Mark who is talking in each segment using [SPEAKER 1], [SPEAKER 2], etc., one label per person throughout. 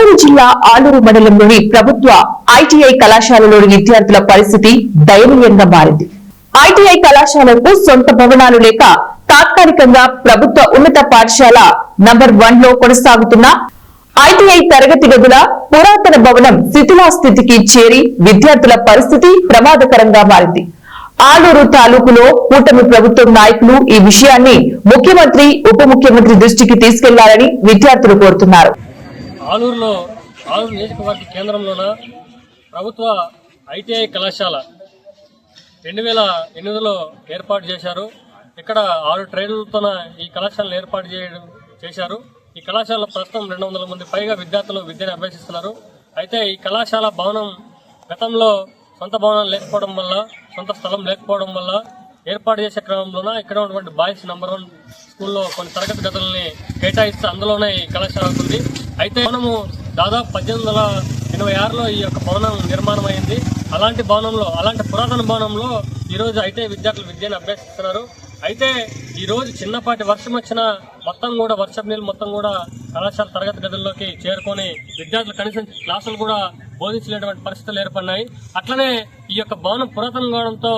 [SPEAKER 1] గుంటూరు జిల్లా ఆలూరు మండలంలోని ప్రభుత్వ ఐటీఐ కళాశాలలోని విద్యార్థుల పరిస్థితి దయనీయంగా మారింది. ఐటీఐ కళాశాలకు సొంత భవనాలు లేక తాత్కాలికంగా ప్రభుత్వ ఉన్నత పాఠశాల నంబర్ 1 లో కొనసాగుతున్న ఐటీఐ తరగతి గదుల పురాతన భవనం శిథిలాస్థితికి చేరి విద్యార్థుల పరిస్థితి ప్రమాదకరంగా మారింది. ఆలూరు తాలూకులో కూటమి ప్రభుత్వం నాయకులు ఈ విషయాన్ని ముఖ్యమంత్రి ఉప ముఖ్యమంత్రి దృష్టికి తీసుకెళ్లాలని విద్యార్థులు కోరుతున్నారు.
[SPEAKER 2] ఆలూరు నియోజకవర్గ కేంద్రంలోన ప్రభుత్వ ఐటీఐ కళాశాల 2008లో ఏర్పాటు చేశారు. ఇక్కడ 6 ట్రైన్లతో ఈ కళాశాలను ఏర్పాటు చేశారు. ఈ కళాశాలలో ప్రస్తుతం 200 మంది పైగా విద్యార్థులు విద్యను అభ్యసిస్తున్నారు. అయితే ఈ కళాశాల భవనం గతంలో సొంత భవనం లేకపోవడం వల్ల, సొంత స్థలం లేకపోవడం వల్ల ఏర్పాటు చేసే క్రమంలోన ఇక్కడ ఉన్నటువంటి బాయ్స్ నంబర్ 1 స్కూల్లో కొన్ని తరగతి గదులని కేటాయిస్తే అందులోనే ఈ కళాశాల ఉంది. అయితే భవనము దాదాపు 1886లో ఈ యొక్క భవనం నిర్మాణం అయింది. అలాంటి పురాతన భవనంలో ఈరోజు ఐటీఐ విద్యార్థులు విద్యను అభ్యసిస్తున్నారు. అయితే ఈ రోజు చిన్నపాటి వర్షం వచ్చిన వర్షపు నీళ్ళు మొత్తం కూడా కళాశాల తరగతి గదుల్లోకి చేరుకొని విద్యార్థులు కనీసం క్లాసులు కూడా బోధించలేటువంటి పరిస్థితులు ఏర్పడినాయి. అట్లనే ఈ యొక్క భవనం పురాతనం కావడంతో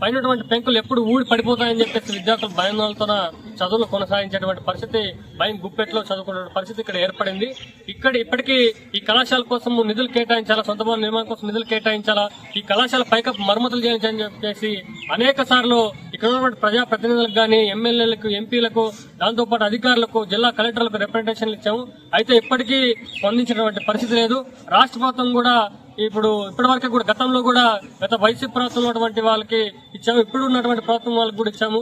[SPEAKER 2] పైనటువంటి పెంకులు ఎప్పుడు ఊడి పడిపోతాయని చెప్పేసి విద్యార్థులు భయాందోళనతో చదువులు కొనసాగించేటువంటి పరిస్థితి, భయం గుప్పెట్లో చదువుకునే పరిస్థితి ఇక్కడ ఏర్పడింది. ఇప్పటికీ ఈ కళాశాల కోసం నిధులు కేటాయించాలా, సొంత భవన నిర్మాణం కోసం నిధులు కేటాయించాలా, ఈ కళాశాల పైకప్పు మరమ్మతులు చేయించాలని చెప్పేసి అనేక సార్లు ఇక్కడ ఉన్నటువంటి ప్రజాప్రతినిధులకు కానీ, ఎమ్మెల్యేలకు, ఎంపీలకు, దాంతోపాటు అధికారులకు, జిల్లా కలెక్టర్లకు రిప్రజెంటేషన్లు ఇచ్చాము. అయితే ఇప్పటికీ స్పందించినటువంటి పరిస్థితి లేదు. రాష్ట్ర ప్రభుత్వం కూడా ఇప్పటివరకు కూడా గత వైసీపీ ప్రభుత్వం ఉన్నటువంటి వాళ్ళకి ఇచ్చాము, ఇప్పుడు ఉన్నటువంటి ప్రభుత్వం వాళ్ళకి కూడా ఇచ్చాము.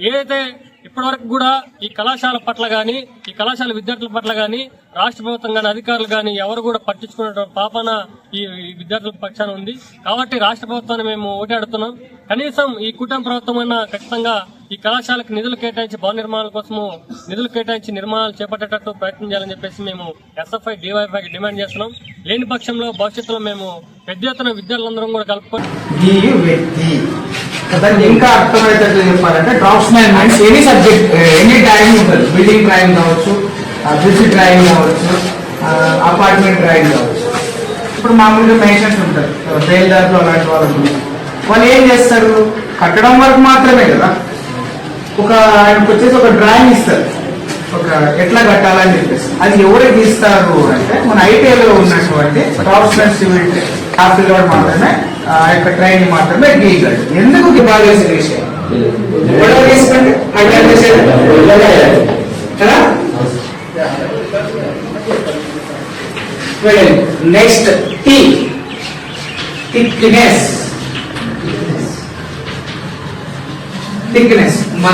[SPEAKER 2] ఏదైతే ఇప్పటివరకు కూడా ఈ కళాశాల పట్ల గాని, ఈ కళాశాల విద్యార్థుల పట్ల గాని రాష్ట్ర ప్రభుత్వం గాని, అధికారులు గాని ఎవరు కూడా పట్టించుకునే పాపన ఈ విద్యార్థుల పక్షాన ఉంది. కాబట్టి రాష్ట్ర ప్రభుత్వాన్ని మేము ఓటాడుతున్నాం. కనీసం ఈ కూటమి ప్రభుత్వం అయినా ఖచ్చితంగా ఈ కళాశాలకు నిధులు కేటాయించి భవన నిర్మాణాల కోసము నిధులు కేటాయించి నిర్మాణాలు చేపట్టేటట్టు ప్రయత్నం చేయాలని చెప్పేసి మేము ఎస్ఎఫ్ఐ డివైఎఫ్ఐకి డిమాండ్ చేస్తున్నాం. లేని పక్షంలో భవిష్యత్తులో మేము పెద్ద ఎత్తున విద్యార్థులందరం కూడా కలుపుకొని
[SPEAKER 3] ఇంకా అర్థమయ్యేటట్లు చెప్పాలంటే draughtsmen minds any subject, any drawing ఉంటుంది. బిల్డింగ్ డ్రాయింగ్ కావచ్చు, బ్రిడ్జ్ డ్రాయింగ్ కావచ్చు, అపార్ట్మెంట్ డ్రాయింగ్ కావచ్చు. ఇప్పుడు మామూలుగా మెన్షన్స్ ఉంటారు బేల్దార్లు అలాంటి వాళ్ళు ఏం చేస్తారు, కట్టడం వరకు మాత్రమే కదా. ఆయనకు వచ్చేసి ఒక డ్రాయింగ్ ఇస్తారు, ఎట్లా కట్టాలని చెప్పేసి. అది ఎవరికి ఇస్తారు అంటే మన ఐటీఐలో ఉన్నటువంటి డ్రాఫ్ట్స్మెన్ సివిల్ ఆఫీసర్ మాత్రమే ఆ యొక్క ట్రైనింగ్ మాత్రమే గీయగలడు. ఎందుకు బాగా చేసే విషయం తీసుకోండి నెక్స్ట్ థిక్నెస్